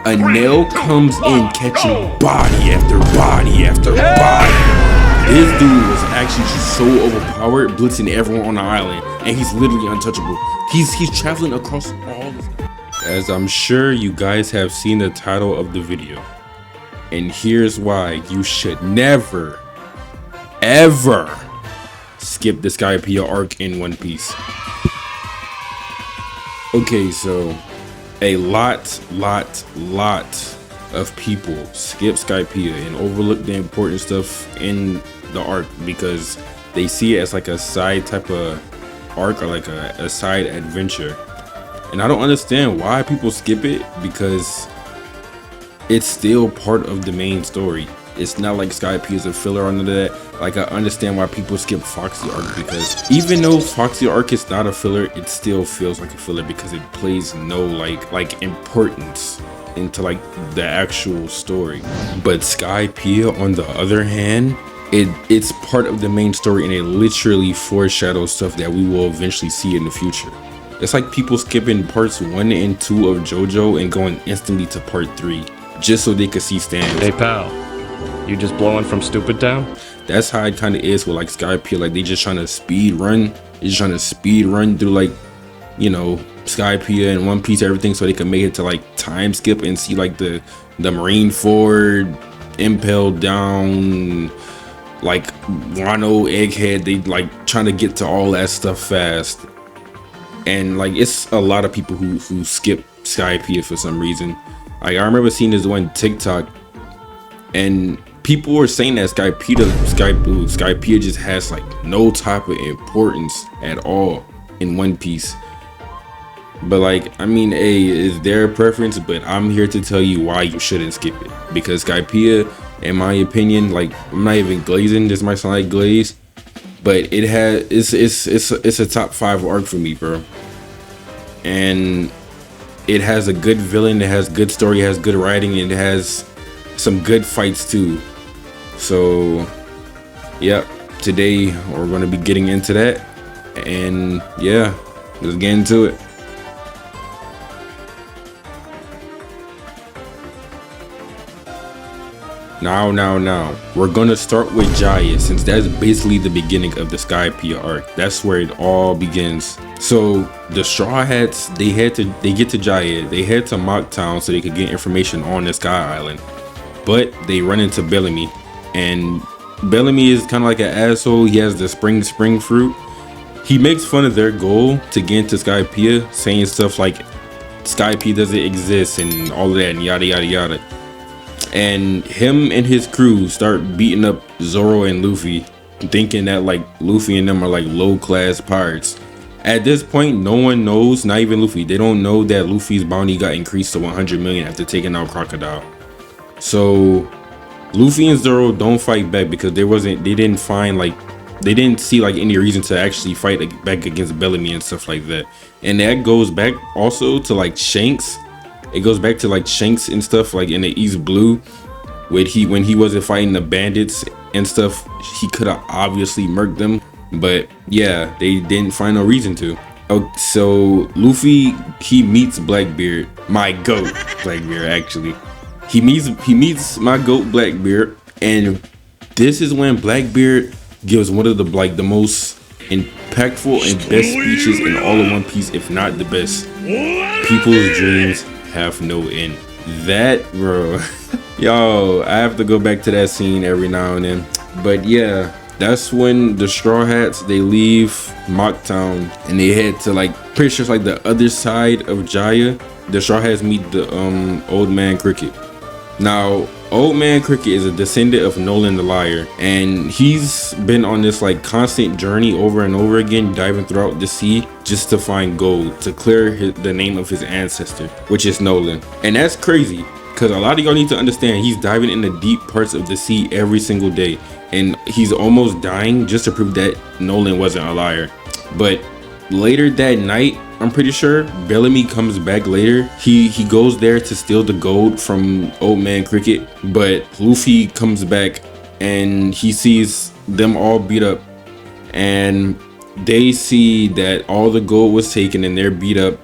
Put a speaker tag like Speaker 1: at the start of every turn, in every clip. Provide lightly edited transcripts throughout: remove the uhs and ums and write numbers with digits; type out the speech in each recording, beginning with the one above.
Speaker 1: Enel comes in catching body after body after body. This dude was actually just so overpowered, blitzing everyone on the island, and he's literally untouchable. He's traveling across all this. As I'm sure you guys have seen the title of the video, and here's why you should never, ever skip the Skypiea arc in One Piece. Okay, so a lot of people skip Skypiea and overlook the important stuff in the arc because they see it as like a side type of arc or like a side adventure. And I don't understand why people skip it because it's still part of the main story. It's not like Skypiea is a filler under that. Like, I understand why people skip Foxy arc because even though Foxy arc is not a filler, it still feels like a filler because it plays no like importance into like the actual story. But Skypiea, on the other hand, it's part of the main story and it literally foreshadows stuff that we will eventually see in the future. It's like people skipping parts 1 and 2 of JoJo and going instantly to part 3 just so they could see Stan.
Speaker 2: Hey pal, you just blowing from Stupid Town?
Speaker 1: That's how it kind of is with like Skypiea. Like, they just trying to speed run. They're just trying to speed run through, like, you know, Skypiea and One Piece, everything, so they can make it to like time skip and see like the Marineford impelled down, like Wano, Egghead. They like trying to get to all that stuff fast. And like, it's a lot of people who skip Skypiea for some reason. Like, I remember seeing this one TikTok, and people were saying that Skypiea just has like no type of importance at all in One Piece. But like, I mean, it's their preference, but I'm here to tell you why you shouldn't skip it. Because Skypiea, in my opinion, like, I'm not even glazing, this might sound like glaze, but it's a top 5 arc for me, bro. And it has a good villain, it has good story, it has good writing, and it has some good fights too. So yeah, today we're going to be getting into that, and yeah, let's get into it. Now, we're gonna start with Jaya, since that's basically the beginning of the Skypiea arc. That's where it all begins. So the Straw Hats, they get to Jaya, they head to Mock Town so they could get information on the Sky Island. But they run into Bellamy, and Bellamy is kind of like an asshole. He has the spring fruit. He makes fun of their goal to get into Skypiea, saying stuff like Skypiea doesn't exist and all of that and yada yada yada. And him and his crew start beating up Zoro and Luffy, thinking that like Luffy and them are like low-class pirates. At this point, no one knows, not even Luffy, they don't know that Luffy's bounty got increased to 100 million after taking out Crocodile. So Luffy and Zoro don't fight back because they didn't see like any reason to actually fight back against Bellamy and stuff like that. And that goes back also to like Shanks. It goes back to like Shanks and stuff, like in the East Blue, when he wasn't fighting the bandits and stuff. He could have obviously murked them, but yeah, they didn't find no reason to. So Luffy, he meets Blackbeard, my goat. Blackbeard, actually, he meets my goat Blackbeard, and this is when Blackbeard gives one of the most impactful and best speeches in all of One Piece, if not the best. People's dreams have no end. That, bro, yo, I have to go back to that scene every now and then. But yeah, that's when the Straw Hats, they leave Mock Town and they head to like pretty sure it's like the other side of Jaya. The Straw Hats meet the Old Man Cricket. Now, Old Man Cricket is a descendant of Noland the Liar, and he's been on this like constant journey over and over again, diving throughout the sea just to find gold, to clear the name of his ancestor, which is Noland. And that's crazy, because a lot of y'all need to understand, he's diving in the deep parts of the sea every single day, and he's almost dying just to prove that Noland wasn't a liar. But later that night, I'm pretty sure, Bellamy comes back later. He goes there to steal the gold from Old Man Cricket, but Luffy comes back and he sees them all beat up, and they see that all the gold was taken and they're beat up,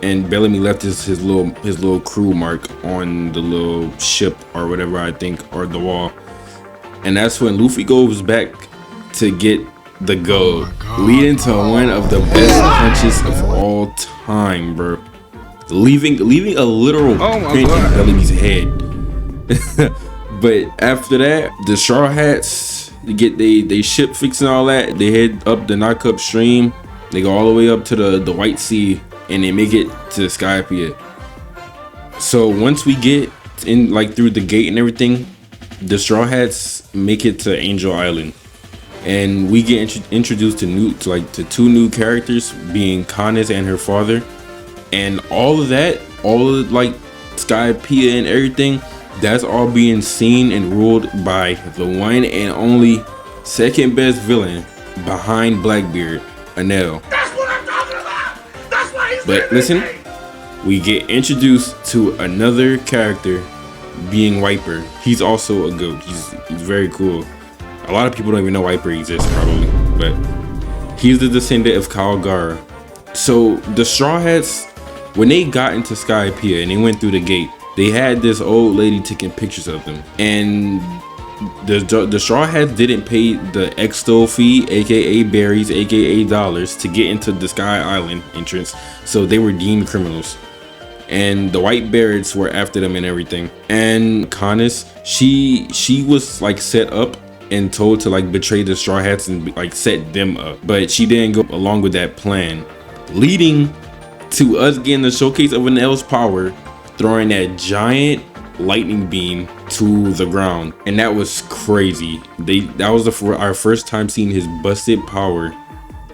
Speaker 1: and Bellamy left his little crew mark on the little ship or whatever, I think, or the wall. And that's when Luffy goes back to get the gold, leading to one of the best punches of all time, bro. Leaving a literal print in Bellamy's head. But after that, the Straw Hats get they ship fixing all that. They head up the Knockup Stream. They go all the way up to the White Sea, and they make it to Skypiea. So once we get in, like, through the gate and everything, the Straw Hats make it to Angel Island, and we get introduced to two new characters, being Canis and her father. And all of that, all of, like, Skypiea and everything, that's all being seen and ruled by the one and only second best villain behind Blackbeard, Enel.
Speaker 3: That's what I'm talking about! That's why he's
Speaker 1: But listen, we get introduced to another character, being Whitebeard. He's also a goat. He's very cool. A lot of people don't even know Whitebeard exists, probably, but he's the descendant of Kalgara. So the Straw Hats, when they got into Skypiea and they went through the gate, they had this old lady taking pictures of them, and the Straw Hats didn't pay the extol fee, aka berries, aka dollars, to get into the Sky Island entrance, so they were deemed criminals. And the Whitebeards were after them and everything. And Canis, she was like set up and told to like betray the Straw Hats and like set them up, but she didn't go along with that plan, leading to us getting the showcase of Enel's power, throwing that giant lightning beam to the ground. And that was crazy. That was our first time seeing his busted power,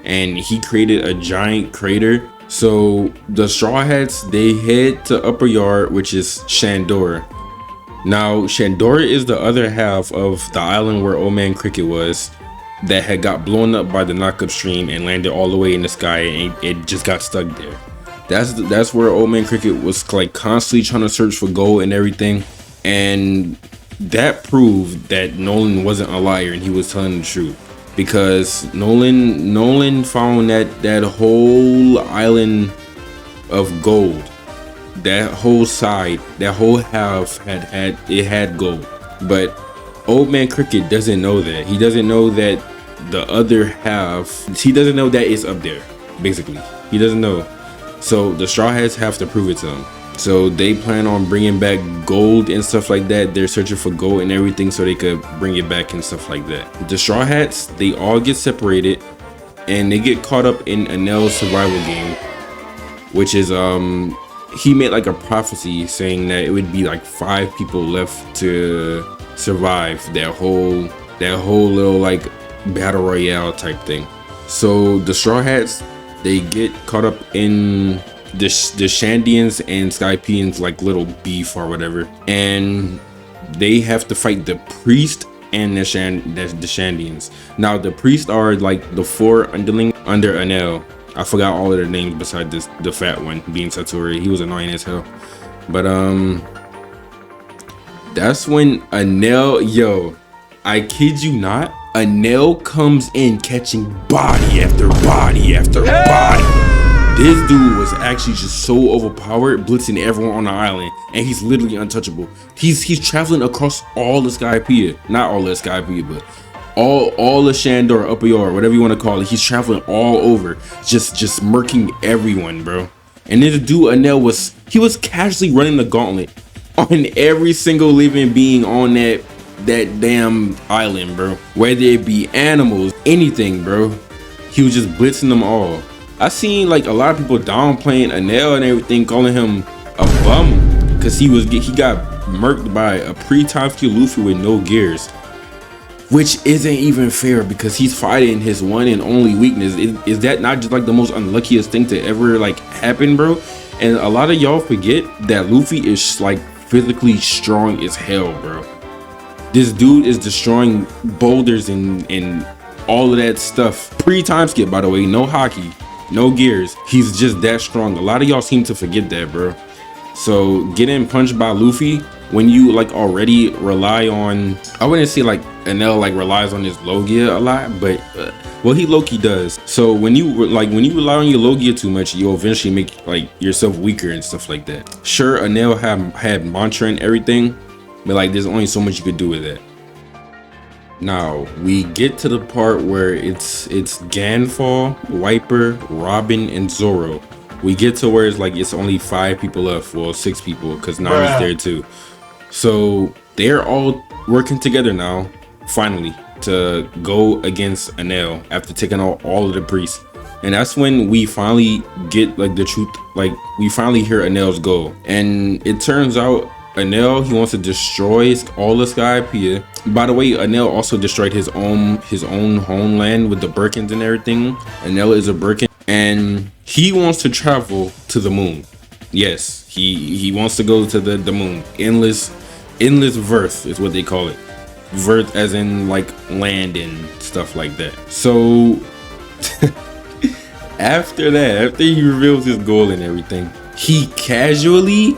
Speaker 1: and he created a giant crater. So the Straw Hats, they head to Upper Yard, which is Shandora. Now Shandora is the other half of the island where Old Man Cricket was, that had got blown up by the Knockup Stream and landed all the way in the sky, and it just got stuck there. That's where Old Man Cricket was like constantly trying to search for gold and everything, and that proved that Noland wasn't a liar and he was telling the truth, because Noland found that whole island of gold, that whole side, that whole half had gold. But Old Man Cricket doesn't know that. He doesn't know that the other half, he doesn't know that it's up there, basically. He doesn't know. So the Straw Hats have to prove it to him. So they plan on bringing back gold and stuff like that. They're searching for gold and everything so they could bring it back and stuff like that. The Straw Hats, they all get separated and they get caught up in Enel's survival game, which is he made like a prophecy saying that it would be like 5 people left to survive that whole little like battle royale type thing. So the Straw Hats, they get caught up in the Shandians and Skypeans like little beef or whatever, and they have to fight the priest and the Shandians. Now the priests are like the 4 underlings under Enel. I forgot all of their names besides the fat one being Satori. He was annoying as hell. But that's when Enel, yo, I kid you not, Enel comes in catching body after body after body. This dude was actually just so overpowered, blitzing everyone on the island, and he's literally untouchable. He's traveling across all the Skypiea, not all the Skypiea, but all the Shandor, Upper Yard, whatever you want to call it. He's traveling all over, just murking everyone, bro. And then the dude Enel was casually running the gauntlet on every single living being on that damn island, bro. Whether it be animals, anything, bro. He was just blitzing them all. I seen like a lot of people downplaying Enel and everything, calling him a bum because he got murked by a pre-time skill Luffy with no gears, which isn't even fair because he's fighting his one and only weakness. Is that not just like the most unluckiest thing to ever like happen, bro? And a lot of y'all forget that Luffy is like physically strong as hell, bro. This dude is destroying boulders and all of that stuff. Pre-time skip, by the way, no hockey, no gears. He's just that strong. A lot of y'all seem to forget that, bro. So getting punched by Luffy when you like already rely on, I wouldn't say like Enel like relies on his Logia a lot, but well, he low-key does. So when you rely on your Logia too much, you'll eventually make like yourself weaker and stuff like that. Sure, Enel had mantra and everything, but like there's only so much you could do with it. Now we get to the part where it's Ganfall, Wiper, Robin, and Zoro. We get to where it's like it's only 5 people left, well 6 people, because Nami's there too. So they're all working together now, finally, to go against Enel after taking out all of the priests. And that's when we finally get like the truth, like we finally hear Enel's goal. And it turns out Enel, he wants to destroy all of Skypiea. By the way, Enel also destroyed his own homeland with the Birkins and everything. Enel is a Birkin, and he wants to travel to the moon. Yes, he wants to go to the moon. Endless Verth is what they call it. Verth as in like land and stuff like that. So after he reveals his goal and everything, he casually,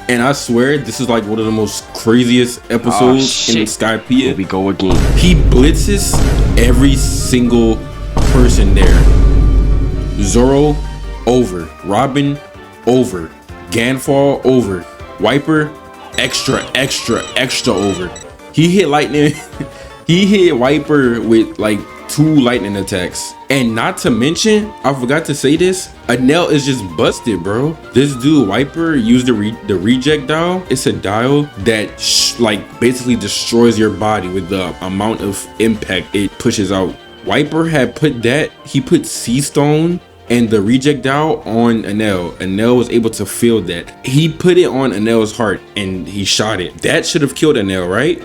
Speaker 1: and I swear this is like one of the most craziest episodes in Skypiea.
Speaker 2: Here we go again.
Speaker 1: He blitzes every single person there. Zoro over, Robin over, Ganfall over, Wiper extra over. He hit lightning. He hit Wiper with like 2 lightning attacks. And not to mention, I forgot to say this, Enel is just busted, bro. This dude Wiper used the reject dial. It's a dial that like basically destroys your body with the amount of impact it pushes out. Wiper had put that, he put Sea Stone and the reject dial on Enel. Enel was able to feel that. He put it on Enel's heart and he shot it. That should have killed Enel, right?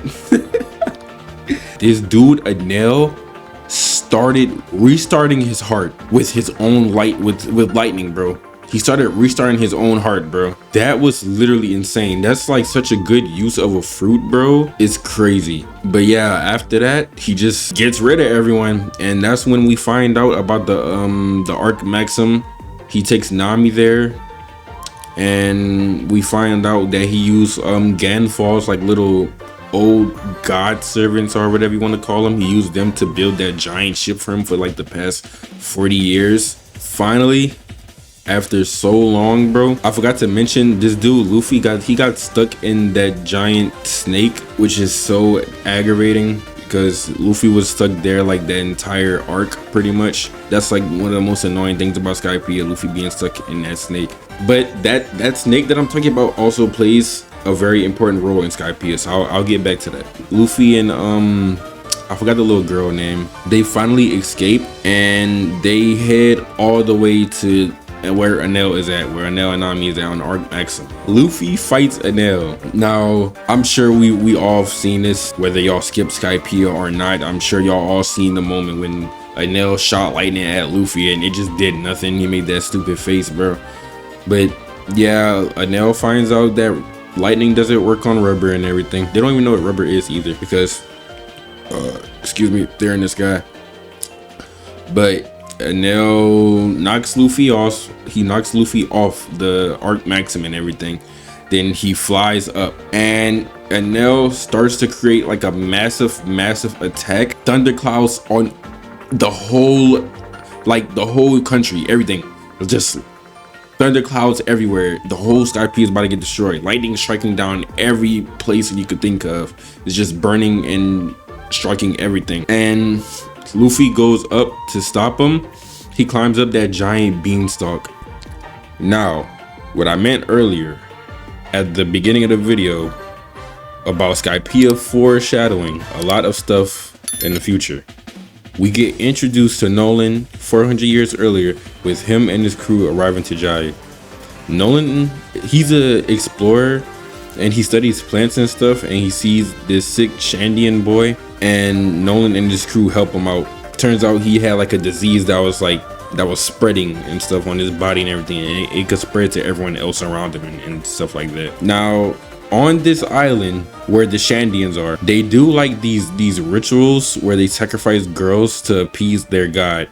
Speaker 1: This dude Enel started restarting his heart with his own with lightning, bro. He started restarting his own heart, bro. That was literally insane. That's like such a good use of a fruit, bro. It's crazy. But yeah, after that, he just gets rid of everyone. And that's when we find out about the Arc Maxim. He takes Nami there. And we find out that he used Ganfall's like little old god servants or whatever you want to call them. He used them to build that giant ship for him for like the past 40 years. Finally, after so long, bro, I forgot to mention this dude Luffy got stuck in that giant snake, which is so aggravating because Luffy was stuck there like the entire arc pretty much. That's like one of the most annoying things about Skypiea, Luffy being stuck in that snake. But that snake that I'm talking about also plays a very important role in Skypiea, so I'll get back to that. Luffy and I forgot the little girl name. They finally escape and they head all the way to where Enel is at, where Enel and Nami is at on Arc Maxim. Luffy fights Enel. Now, I'm sure we all seen this, whether y'all skip Skypiea or not. I'm sure y'all all seen the moment when Enel shot lightning at Luffy and it just did nothing. He made that stupid face, bro. But yeah, Enel finds out that lightning doesn't work on rubber and everything. They don't even know what rubber is either because, excuse me, they're in the sky. But Enel knocks Luffy off. He knocks Luffy off the Arc Maxim and everything. Then he flies up and Enel starts to create like a massive attack. Thunderclouds on the whole country, everything. Just thunderclouds everywhere. The whole Skypiea is about to get destroyed. Lightning striking down every place you could think of. It's just burning and striking everything. And Luffy goes up to stop him. He climbs up that giant beanstalk. Now, what I meant earlier at the beginning of the video about Skypiea foreshadowing a lot of stuff in the future. We get introduced to Noland 400 years earlier with him and his crew arriving to Jaya. Noland, he's an explorer and he studies plants and stuff, and he sees this sick Shandian boy, and Noland and his crew help him out. Turns out he had like a disease that was spreading and stuff on his body and everything, and it could spread to everyone else around him and stuff like that. Now, on this island where the Shandians are, they do like these rituals where they sacrifice girls to appease their god.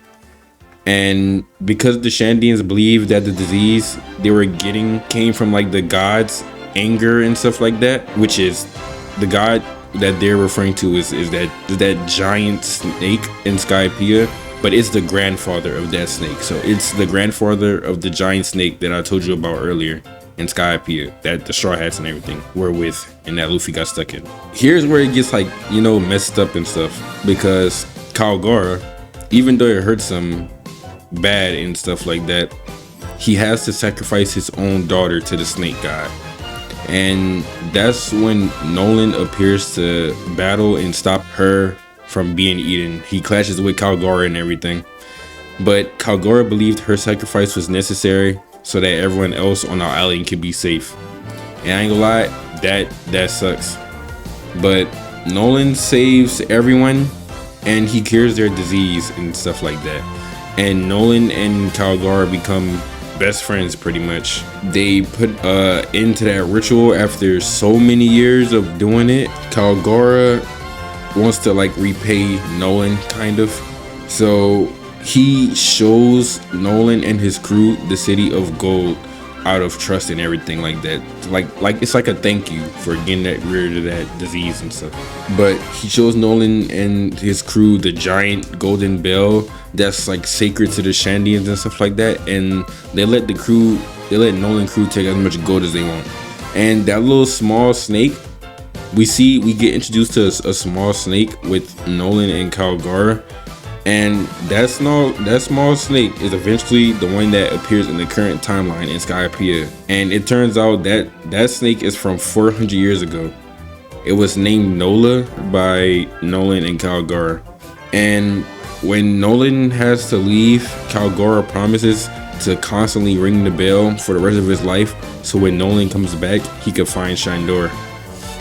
Speaker 1: And because the Shandians believe that the disease they were getting came from like the gods' anger and stuff like that, which is the god that they're referring to is that giant snake in Skypiea, but it's the grandfather of that snake. So it's the grandfather of the giant snake that I told you about earlier in Skypiea, that the Straw Hats and everything were with, and that Luffy got stuck in. Here's where it gets like, you know, messed up and stuff, because Kalgara, even though it hurts him bad and stuff like that, he has to sacrifice his own daughter to the snake god. And that's when Noland appears to battle and stop her from being eaten. He clashes with Kalgara and everything, but Kalgara believed her sacrifice was necessary so that everyone else on our island could be safe. And I ain't gonna lie, that sucks. But Noland saves everyone and he cures their disease and stuff like that. And Noland and Kalgara become best friends pretty much. They put into that ritual after so many years of doing it. Kalgara wants to like repay Noland kind of. So he shows Noland and his crew the city of gold out of trust and everything like that. Like it's like a thank you for getting rid of that disease and stuff. But he shows Noland and his crew the giant golden bell that's like sacred to the Shandians and stuff like that. And they let Noland crew take as much gold as they want. And that little small snake, we get introduced to a small snake with Noland and Kalgara. And that small snake is eventually the one that appears in the current timeline in Skypiea. And it turns out that snake is from 400 years ago. It was named Nola by Noland and Kalgara. And when Noland has to leave, Kalgara promises to constantly ring the bell for the rest of his life, so when Noland comes back, he could find Shandor.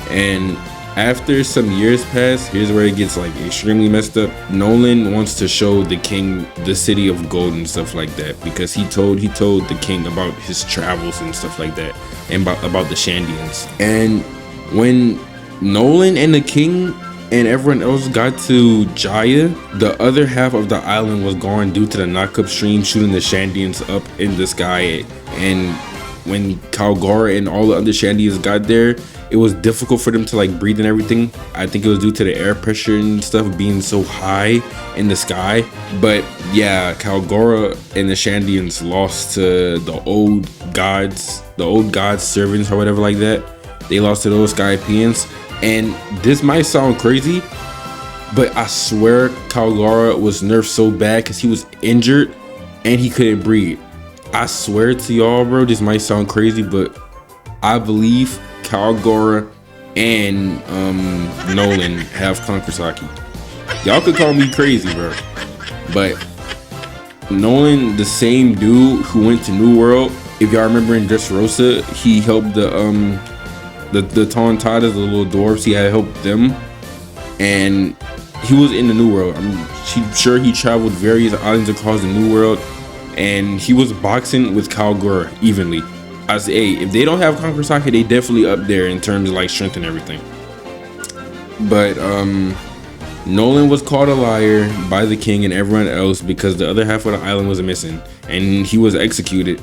Speaker 1: And after some years pass, here's where it gets like extremely messed up. Noland wants to show the king the city of gold and stuff like that, because he told the king about his travels and stuff like that, and about the Shandians. And when Noland and the king and everyone else got to Jaya, the other half of the island was gone due to the knockup stream shooting the Shandians up in the sky. And when Kalgara and all the other Shandians got there, it was difficult for them to like breathe and everything. I think it was due to the air pressure and stuff being so high in the sky. But yeah, Kalgara and the Shandians lost to the old gods servants or whatever like that. They lost to those Skypeans. And this might sound crazy, but I swear Kalgara was nerfed so bad because he was injured and he couldn't breathe. I swear to y'all, bro, this might sound crazy, but I believe Kalgara and Noland have Konkrasaki. Y'all could call me crazy, bro, but Noland, the same dude who went to New World, if y'all remember in Dressrosa, he helped the Tontadas, the little dwarves, he had helped them, and he was in the New World. I'm sure he traveled various islands across the New World, and he was boxing with Kalgara evenly. I say, hey, if they don't have Konkrasaki, they definitely up there in terms of like strength and everything. But Noland was called a liar by the king and everyone else because the other half of the island was missing, and he was executed.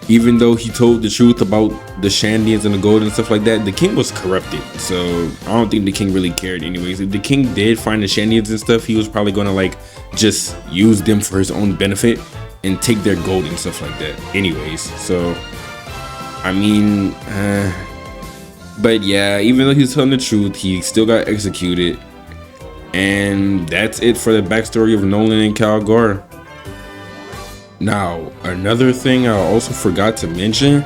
Speaker 1: Even though he told the truth about the Shandians and the gold and stuff like that, the king was corrupted. So I don't think the king really cared anyways. If the king did find the Shandians and stuff, he was probably gonna like just use them for his own benefit and take their gold and stuff like that anyways. So I mean, but yeah, even though he was telling the truth, he still got executed. And that's it for the backstory of Noland and Kalgara. Now, another thing I also forgot to mention,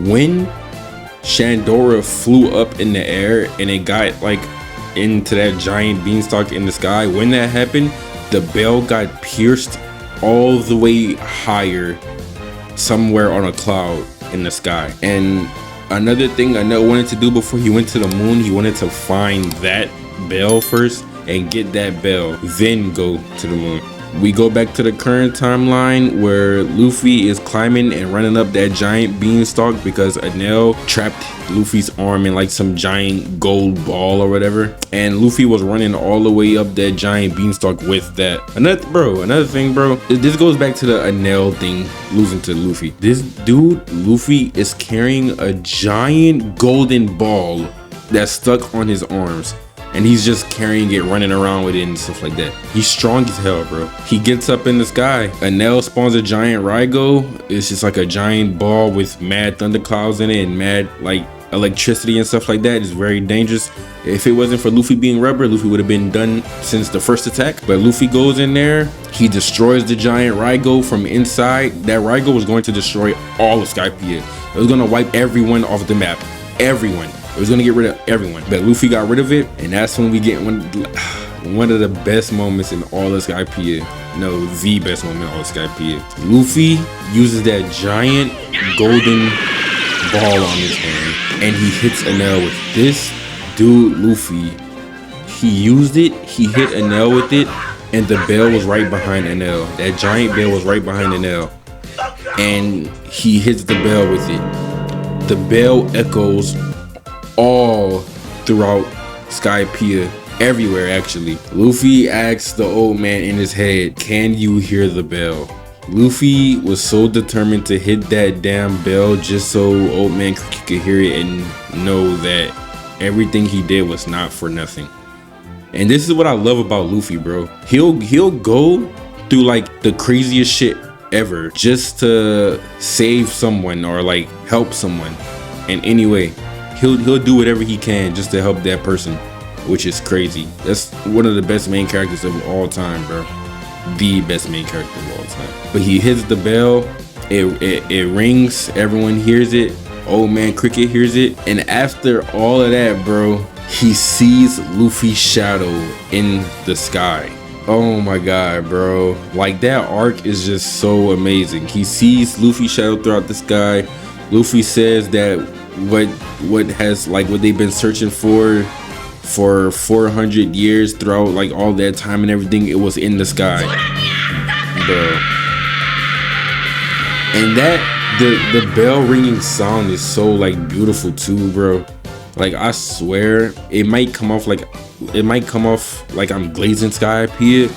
Speaker 1: when Shandora flew up in the air and it got like into that giant beanstalk in the sky, when that happened, the bell got pierced all the way higher somewhere on a cloud in the sky. And another thing Enel wanted to do before he went to the moon, he wanted to find that bell first and get that bell, then go to the moon. We go back to the current timeline where Luffy is climbing and running up that giant beanstalk because Enel trapped Luffy's arm in like some giant gold ball or whatever, and Luffy was running all the way up that giant beanstalk with that. Another thing, bro, this goes back to the Enel thing, losing to Luffy. This dude Luffy is carrying a giant golden ball that's stuck on his arms. And he's just carrying it, running around with it and stuff like that. He's strong as hell, bro. He gets up in the sky. Enel spawns a giant Rygo. It's just like a giant ball with mad thunderclouds in it and mad like electricity and stuff like that. It's very dangerous. If it wasn't for Luffy being rubber, Luffy would have been done since the first attack. But Luffy goes in there. He destroys the giant Rygo from inside. That Rygo was going to destroy all of Skypiea. It was going to wipe everyone off the map. Everyone. It was gonna get rid of everyone, but Luffy got rid of it, and that's when we get one of the best moments in all of Skypiea. No, the best moment in all of Skypiea. Luffy uses that giant golden ball on his hand, and he hits Enel with this. Dude, Luffy, he used it, he hit Enel with it, and the bell was right behind Enel. That giant bell was right behind Enel, and he hits the bell with it. The bell echoes all throughout Skypiea, everywhere actually. Luffy asks the old man in his head, "Can you hear the bell?" Luffy was so determined to hit that damn bell just so old man could hear it and know that everything he did was not for nothing. And this is what I love about Luffy, bro. He'll go through like the craziest shit ever just to save someone or like help someone in any way. He'll do whatever he can just to help that person, which is crazy. That's one of the best main characters of all time, bro. The best main character of all time. But he hits the bell, it rings, everyone hears it, old man Cricket hears it, and after all of that, bro, he sees Luffy's shadow in the sky. Oh my god, bro. Like that arc is just so amazing. He sees Luffy's shadow throughout the sky. Luffy says that what they've been searching for 400 years throughout like all that time and everything, it was in the sky, bro. And that the bell ringing sound is so like beautiful too, bro. Like I swear it might come off like I'm glazing Skypiea,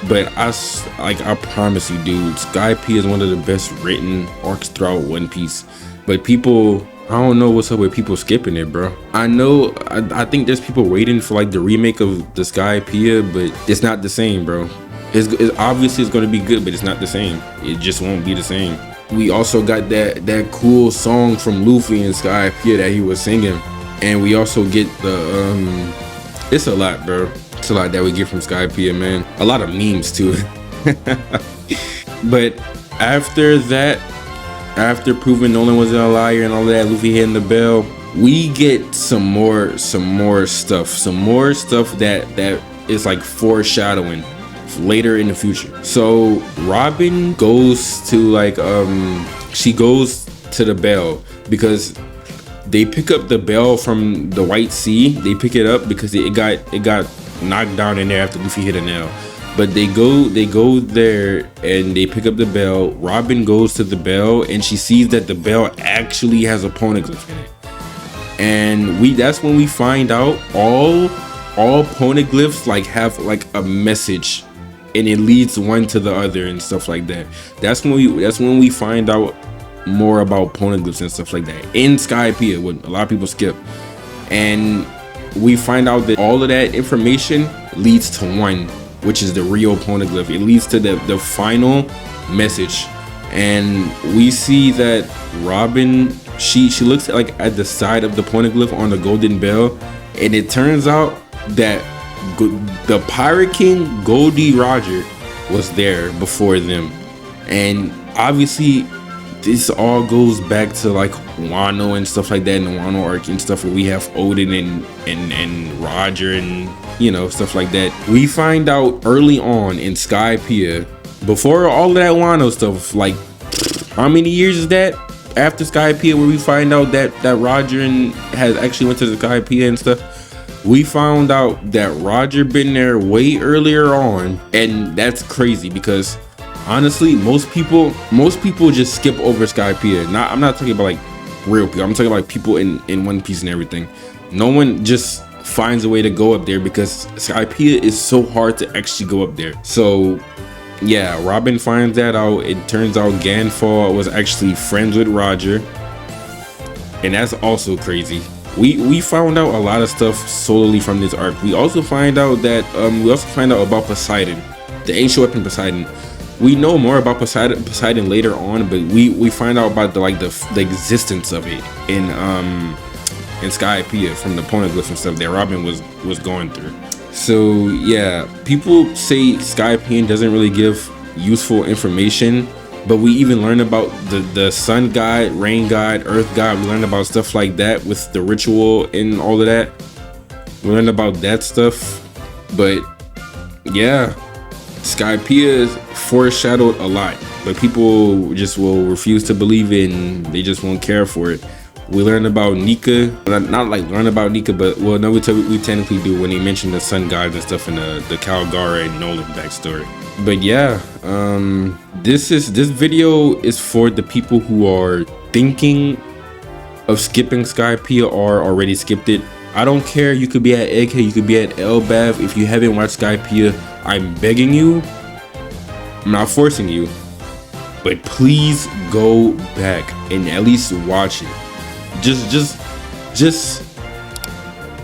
Speaker 1: but I promise you, dude, Skypiea is one of the best written arcs throughout One Piece. But people, I don't know what's up with people skipping it, bro. I think there's people waiting for like the remake of the Skypiea, but it's not the same, bro. It's obviously it's gonna be good, but it's not the same. It just won't be the same. We also got that cool song from Luffy in Skypiea that he was singing, and we also get the it's a lot, bro. It's a lot that we get from Skypiea, man. A lot of memes too. But after that, after proving Noland wasn't a liar and all that, Luffy hitting the bell, we get some more stuff that is like foreshadowing later in the future. So Robin goes to like she goes to the bell because they pick up the bell from the White Sea. They pick it up because it got knocked down in there after Luffy hit a nail. But they go there and they pick up the bell. Robin goes to the bell and she sees that the bell actually has a poneglyph in it. And that's when we find out all poneglyphs like have like a message, and it leads one to the other and stuff like that. That's when we find out more about poneglyphs and stuff like that in Skypiea, what a lot of people skip. And we find out that all of that information leads to one, which is the real poneglyph. It leads to the final message. And we see that Robin, she looks at the side of the poneglyph on the golden bell, and it turns out that the Pirate King Goldie Roger was there before them. And obviously this all goes back to like Wano and stuff like that, in the Wano arc and stuff, where we have Odin and Roger and, you know, stuff like that. We find out early on in Skypiea, before all of that Wano stuff, like how many years is that after Skypiea, where we find out that Roger has actually went to the Skypiea and stuff. We found out that Roger been there way earlier on, and that's crazy because honestly, most people just skip over Skypiea. I'm not talking about like real people. I'm talking about like people in One Piece and everything. No one just finds a way to go up there because Skypiea is so hard to actually go up there. So yeah, Robin finds that out. It turns out Ganfall was actually friends with Roger, and that's also crazy. we found out a lot of stuff solely from this arc. We also find out that about Poseidon, the ancient weapon Poseidon. We know more about Poseidon later on, but we find out about the existence of it in Skypiea from the Poneglyph and stuff that Robin was going through. So yeah, people say Skypiea doesn't really give useful information, but we even learn about the sun god, rain god, earth god. We learn about stuff like that with the ritual and all of that. We learn about that stuff, but yeah, Skypiea foreshadowed a lot, but people just will refuse to believe it and they just won't care for it. We learn about Nika, not like learn about Nika, but well, no, we technically do when he mentioned the sun gods and stuff in the Calgara and Noland backstory. But yeah, this video is for the people who are thinking of skipping Skypiea or already skipped it. I don't care. You could be at Egghead, you could be at Elbaph. If you haven't watched Skypiea, I'm begging you. I'm not forcing you, but please go back and at least watch it. Just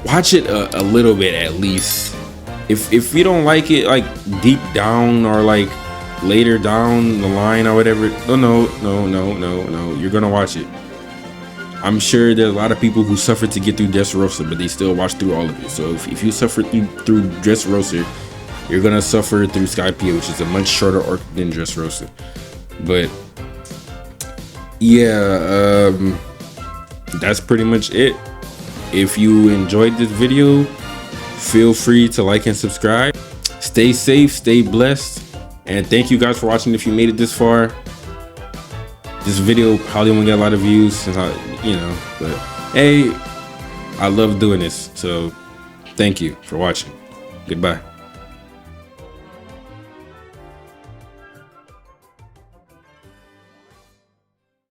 Speaker 1: watch it a little bit at least. If you don't like it like deep down or like later down the line or whatever, no, you're gonna watch it. I'm sure there's a lot of people who suffered to get through Dressrosa, but they still watch through all of it. So if you suffered through Dressrosa, you're gonna suffer through Skypiea, which is a much shorter arc than Dressrosa. But yeah, that's pretty much it. If you enjoyed this video, feel free to like and subscribe. Stay safe, stay blessed, and thank you guys for watching. If you made it this far, this video probably won't get a lot of views since but hey, I love doing this, so thank you for watching. Goodbye.